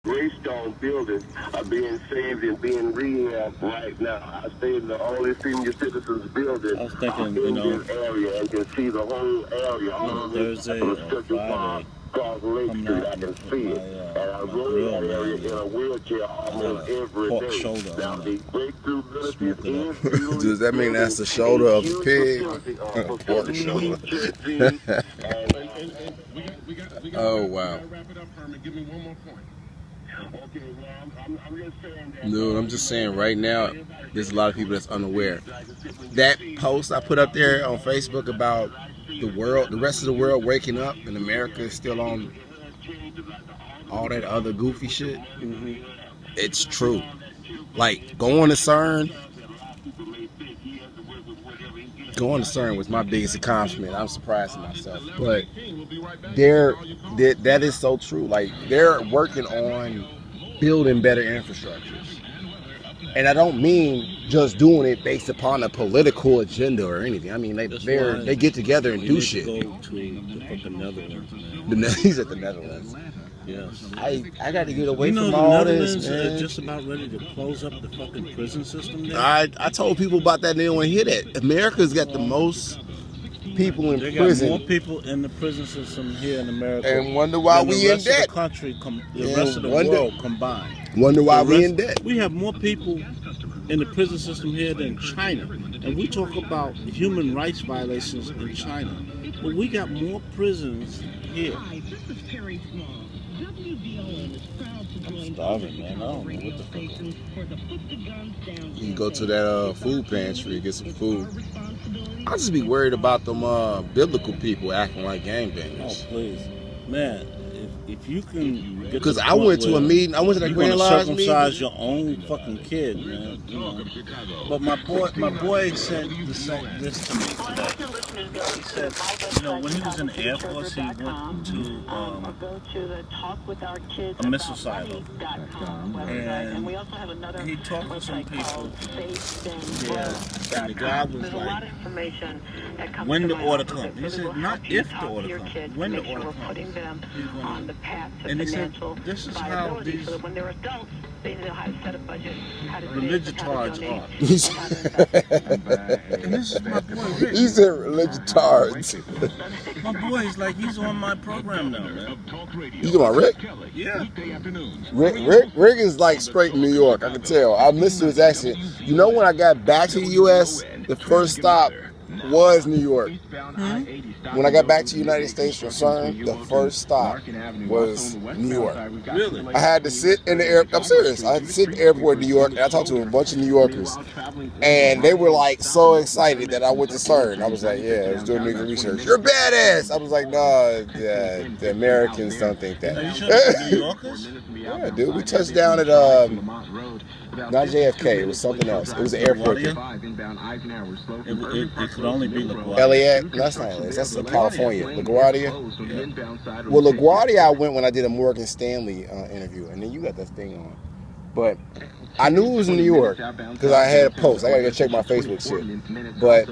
Greystone buildings are being saved and being rehabbed right now. I stay in the only senior citizens building I was thinking, in this area and can see the whole area. Thursday or Friday, Across Lake coming Street, out I can with see my, it. And I my roll grill, that area man. in a wheelchair almost every Pork day. shoulder Now, on the it. breakthrough Smoke it up. benefit Does that mean that's the shoulder of a pig? Pork shoulder. Oh, wow. Dude, I'm just saying right now, there's a lot of people that's unaware. That post I put up there on Facebook about the world, the rest of the world waking up and America is still on all that other goofy shit. Mm-hmm. It's true. Like, going to CERN was my biggest accomplishment. I'm surprised at myself. But that is so true. Like, they're working on building better infrastructures. And I don't mean just doing it based upon a political agenda or anything. I mean, they get together and do shit. Go to the fucking Netherlands, man. He's at the Netherlands. Yes. I got to get away from the all Netherlands this, man. Are just about ready to close up the fucking prison system there. I told people about that and they don't want to hear that. America's got the most people in prison. Got more people in the prison system here in America. And wonder why we in debt. The country, the rest of the world combined. Wonder why we in debt. We have more people in the prison system here than China. And we talk about human rights violations in China. But we got more prisons here. I'm starving, man. I don't know what the fuck. You can go to that food pantry and get some food. I'll just be worried about them biblical people acting like gangbangers. Oh, please. Man, if you can get because I went to a meeting, I went to that Grand Lodge meeting. Circumcise your own fucking kid, man. You know. But my boy said this to me today. He said, you know, when he was in the Air Force, he went to a missile silo. And he talked to some people. Yeah. And the guy was like, when the order comes. He said, not if the order comes, when the order comes. And he said, this is how these religiotards are. And this is my boy Rick. He said religiotards. My boy is like, he's on my program now, man. You talking about Rick? Yeah. Rick is like straight New York, I can tell. I missed his accent. You know, when I got back to the U.S., the first stop was New York. When I got back to the United States from CERN, the first stop was New York. Really? I had to sit in the airport. I'm serious. I had to sit in the airport in New York, and I talked to a bunch of New Yorkers, and they were like so excited that I went to CERN. I was like, yeah, I was doing nigga research. You're badass. I was like, no, the Americans don't think that. Are you sure they're New Yorkers? Yeah, dude. We touched down at not JFK. It was something else. It was an airport. It could only be LaGuardia. Elliott? No, that's not Elliott. That's California. LaGuardia? Yeah. Well, LaGuardia I went when I did a Morgan Stanley interview, and then you got that thing on. But I knew it was in New York because I had a post. I gotta go check my Facebook shit. But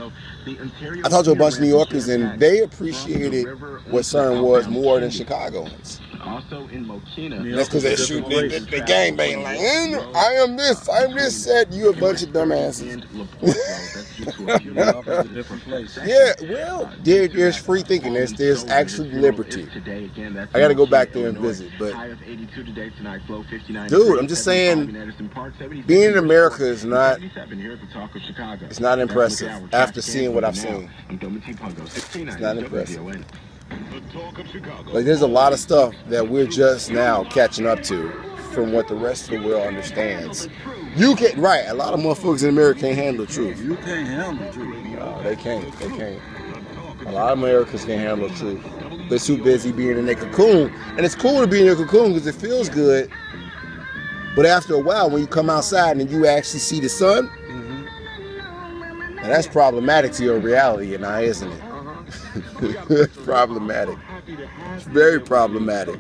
I talked to a bunch of New Yorkers, and they appreciated what CERN was more than Chicagoans. Also in Mokina. That's because they shoot they gangbang like, I am this, said you a bunch of dumbasses. Yeah, well, there's free thinking. There's actually liberty. I got to go back there and visit, but dude, I'm just saying, being in America is not. It's not impressive after seeing what I've seen. It's not impressive. Like, there's a lot of stuff that we're just now catching up to from what the rest of the world understands. You can't, right? A lot of motherfuckers in America can't handle the truth. You can't handle the truth. No, they can't. They can't. A lot of Americans can't handle the truth. They're too busy being in their cocoon, and it's cool to be in your cocoon because it feels good. But after a while, when you come outside and you actually see the sun, and that's problematic to your reality, now, isn't it? It's problematic. It's very problematic.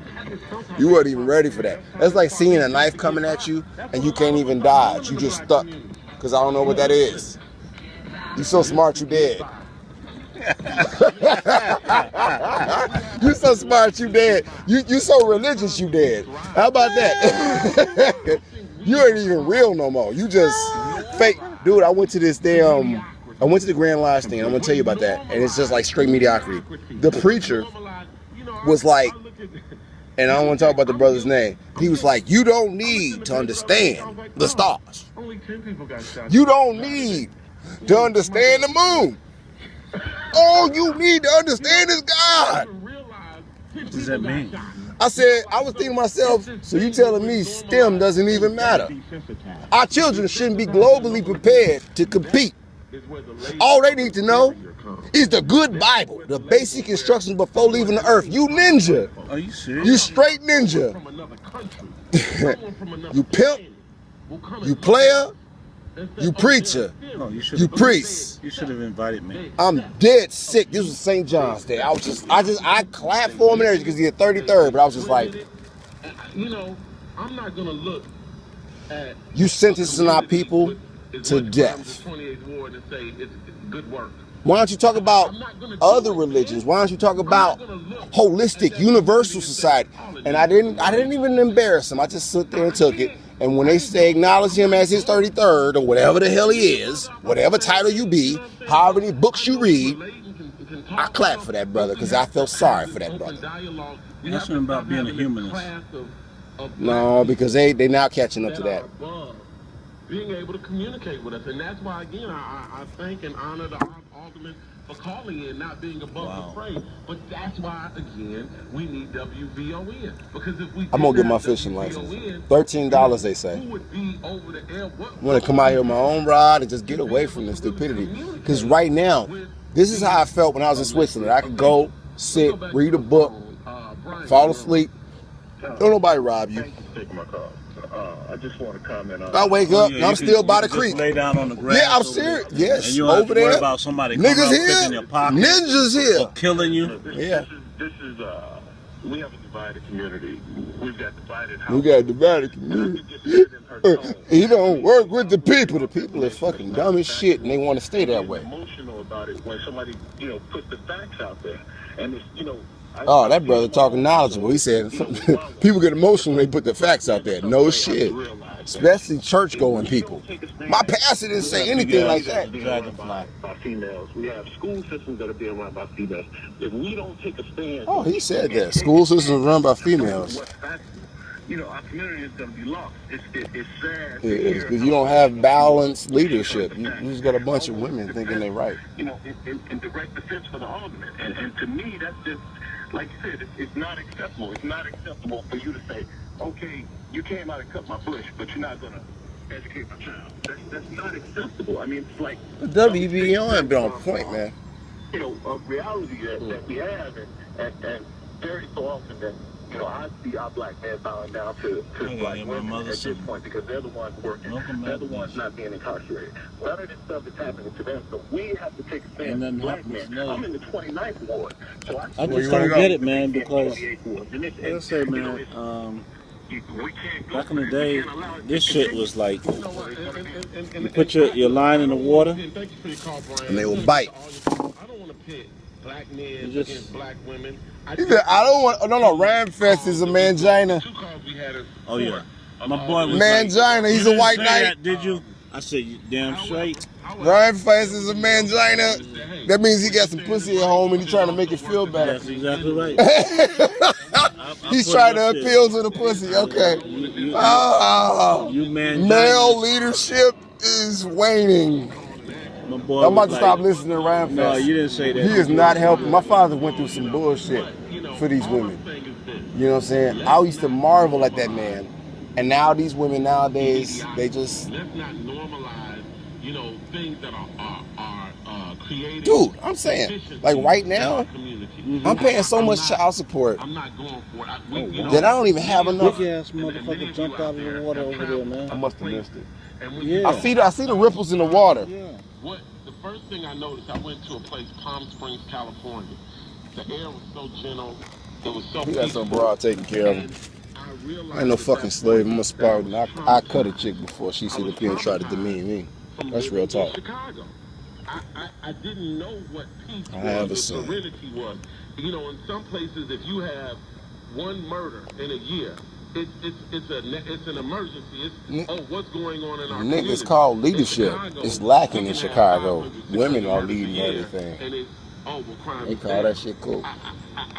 You weren't even ready for that. That's like seeing a knife coming at you and you can't even dodge. You just stuck because I don't know what that is. You so smart, you dead. You so smart, you dead. You so religious, you dead. How about that? You ain't even real no more. You just fake. Dude, I went to this damn, I went to the Grand Lodge thing. I'm gonna tell you about that. And it's just like straight mediocrity. The preacher was like, and I don't want to talk about the brother's name. He was like, you don't need to understand the stars. You don't need to understand the moon. All you need to understand is God. What does that mean? I said, I was thinking to myself, so you telling me STEM doesn't even matter? Our children shouldn't be globally prepared to compete. All they need to know is the good Bible, the basic instructions before leaving the earth. You ninja. Are you serious? You straight ninja. You pimp. You player. You preacher. No, you priest. You should have invited me. I'm dead sick. This was St. John's Day. I clapped for him and everything because he had 33rd, but I was just like, you know, I'm not gonna look at you sentencing our people to death. Good work. Why don't you talk about other religions? Why don't you talk about holistic, universal society? And I didn't even embarrass him. I just stood there and took it. And when they say acknowledge him as his 33rd or whatever the hell he is, whatever title you be, however many books you read, I clap for that brother because I felt sorry for that brother. That's something about being a humanist. No, because they now catching up to that. Being able to communicate with us, and that's why again I thank and honor the alderman for calling in, not being above the fray. But that's why again we need WVON, because if we I'm gonna get my fishing license. $13 they say. Who would be over the air? I'm gonna come out here with my own rod and just get away from the stupidity. Because right now, this is how I felt when I was in Switzerland. I could go, sit, read a book, fall asleep. Don't nobody rob you. I just want to comment on. I wake up, and I'm still by the creek. Lay down on the grass. Yeah, I'm serious. Yes, and you don't over have to worry there. about somebody Niggas picking here. your pocket, Ninjas here. or killing you. Yeah. This is we have a divided community. We've got divided We got a divided community. He don't work with the people. The people are fucking dumb as shit, and they want to stay that way. Emotional about it when somebody puts the facts out there, and it's Oh, that brother talking knowledgeable. He said people get emotional when they put the facts out there. No shit. Especially church-going people. My pastor didn't say anything like that. By females. We have school systems that are being run by females. If we don't take a stand... Oh, he said that. School systems run by females. Our community is going to be lost. It's sad. It is, because you don't have balanced leadership. You just got a bunch of women thinking they're right. In direct defense for the alderman. And to me, that's just... Like you said, it's not acceptable. It's not acceptable for you to say, okay, you came out and cut my bush, but you're not going to educate my child. That's not acceptable. I mean, it's like... The WVON been on point, man. A reality that we have, and very so often that, I see our black men bowing down to black women at this point because they're the ones working. They're the ones not being incarcerated. None of this stuff is happening to them, so we have to take a stand as black men. I'm in the 29th ward, so I just don't get it, man, because, like I say, man, back in the day, this shit was like, you put your line in the water, and they will bite. I don't want to pit black men against black women. He said, I don't want... No, Ramfest is a mangina. Oh, yeah. My boy was mangina, like, he's a white knight. Did you? I said, you damn straight. Ramfest is a mangina. That means he got some pussy at home and he's trying to make it feel better. That's exactly right. He's trying to appeal to the pussy. Okay. Male leadership is waning. My boy I'm about to stop listening to Ramfest. No, you didn't say that. He is not helping. My father went through some bullshit for these women. You know what I'm saying? I used to marvel at that man. And now these women nowadays, they just... Let's not normalize, things that are created. Dude, I'm saying, like right now, I'm paying so much child support I'm not going for it. that I don't even have enough. Big ass motherfucker jumped out of the water over there, man. I must have missed it. Yeah. I see the ripples in the water. Yeah. The first thing I noticed, I went to a place, Palm Springs, California. The air was so gentle. It was so He got some broad taking care of him. I ain't no fucking slave. I'm a Spartan. I cut a chick before she sit up here and try to demean me. That's real talk. Chicago. I didn't know what peace was, what serenity was. You know, in some places, if you have one murder in a year, it's an emergency. What's going on in our community? It's called leadership. It's lacking in Chicago. Women are leading everything. They call that shit cool.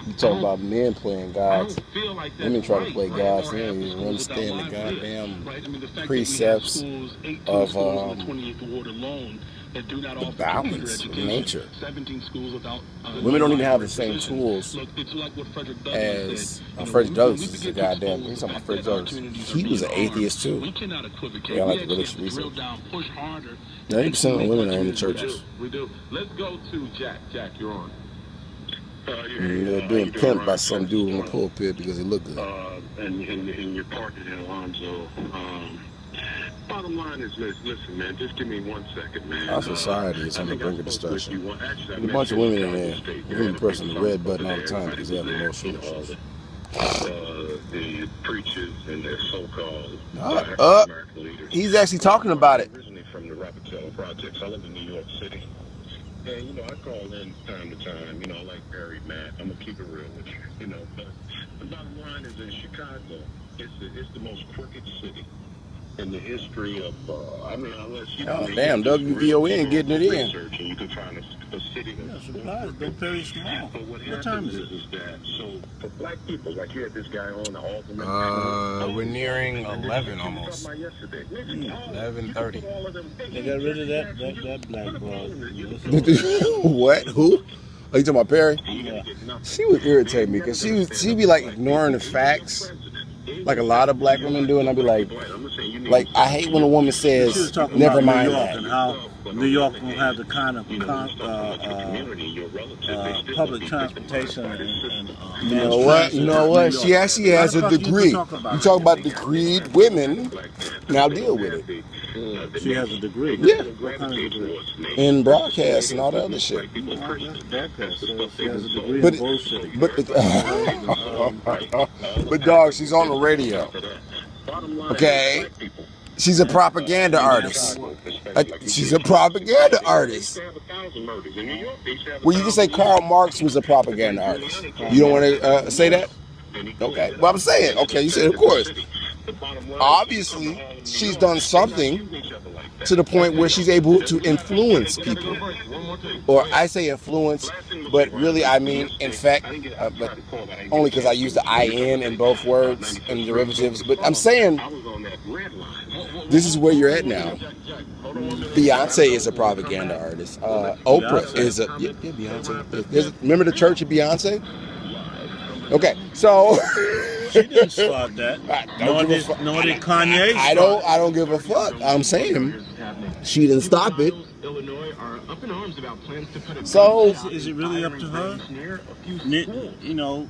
You talk about men playing gods. Women try to play gods. They don't even understand the goddamn precepts of the balance of nature. Women don't even have the same tools as Frederick Douglass is a goddamn. He's talking about Frederick Douglass. He was an atheist too. Yeah, I like the religious research. 90% of women are in the churches. We do. Let's go to Jack. Jack, you're on. They're being pimped by some dude in the pulpit because they look good. And you're parking in Alonzo. Bottom line is, listen, man, just give me 1 second, man. Our society is on the brink of destruction. There's a bunch of women in there. Women pressing the red button all the time because they have emotional issues. The preachers and their so-called American leaders. He's actually talking about it. Originally from the Rockefeller Projects. I live in New York City. And, you know, I call in time to time, you know, like Barry, Matt. I'm going to keep it real with you, you know. But the bottom line is in Chicago, it's the most crooked city in the history of, unless you know. Oh, damn, WVON getting it in. And you can find a city that's very small. But what happens is that, so for black people, like you had this guy on the ultimate. We're nearing 11 almost. 11:30. They got rid of that black ball. What? Who? Are you talking about Perry? Yeah. She would irritate me because she'd be like ignoring the facts, like a lot of black women do, and I'd be like I hate when a woman says, "Never mind that." And how New York will have the kind of public transportation and you know what? She actually has a degree. You talk about decreed women. Now deal with it. She has a degree. Yeah. What kind of degree? In broadcast and all that other shit. Broadcast. So she has a degree But in bullshit. But dog, she's on the radio. Okay? She's a propaganda artist. She's a propaganda artist. Well, you can say Karl Marx was a propaganda artist. You don't want to say that? Okay. Well, I'm saying, okay, you said of course. Obviously, she's done something to the point where she's able to influence people. Or I say influence, but really I mean in fact, but only because I use the IN in both words and derivatives. But I'm saying this is where you're at now. Beyonce is a propaganda artist. Oprah is a Beyonce. Remember the Church of Beyonce? Okay, so she didn't start that. Nor did Kanye. I don't give a fuck. I'm saying she didn't stop it. So is it really up to her? You know,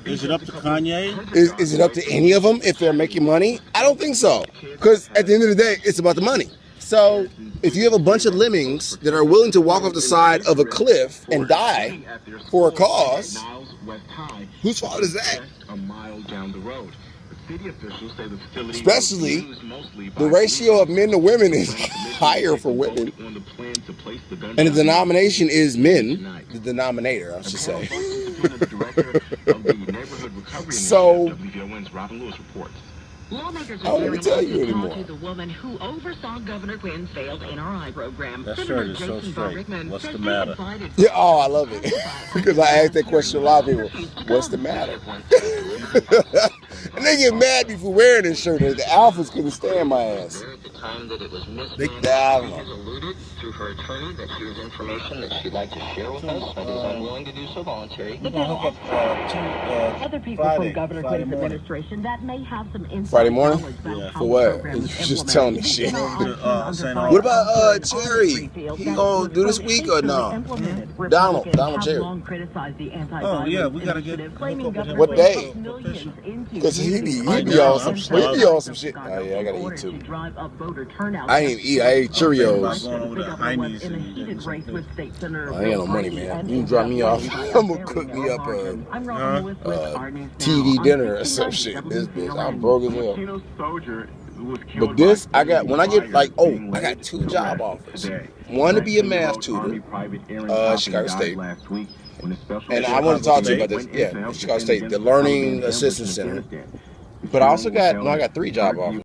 is it up to Kanye? Is it up to any of them if they're making money? I don't think so. Because at the end of the day, it's about the money. So if you have a bunch of lemmings that are willing to walk off the side of a cliff and die for a cause, whose fault is that? Especially the ratio of men to women is higher for women. And the denomination is men. The denominator, I should say. So, I don't let me tell you anymore. The woman who oversaw Governor Quinn's failed NRI program. That shirt is so straight. What's the matter? Yeah, oh, I love it. Because I asked that question to a lot of people. What's the matter? And they get mad at me for wearing this shirt. The alphas couldn't stand my ass. They, I don't know. Through her attorney that here's information that she'd like to share with us, but is unwilling to do so voluntarily. We're gonna hook up Other people Friday, from Governor Friday Quinn's morning. administration that may have some insight. Friday morning? Yeah. For what? Just telling me shit. What about Cherry? He gonna do this week or no? Donald Cherry. Oh yeah, we gotta get. What day? Because he he be on some shit. He be on some shit. Oh yeah, I gotta eat too. I ain't eat. I ate Cheerios. I ain't got no money, man. You can drop me off. I'm gonna cook me up a TV dinner or some shit. This bitch, I'm broke as hell. But this, I got, when I get like, I got 2 job offers. One to be a math tutor, Chicago State. And I want to talk to you about this. Yeah, Chicago State, the Learning Assistance Center. But I also got, I got 3 job offers.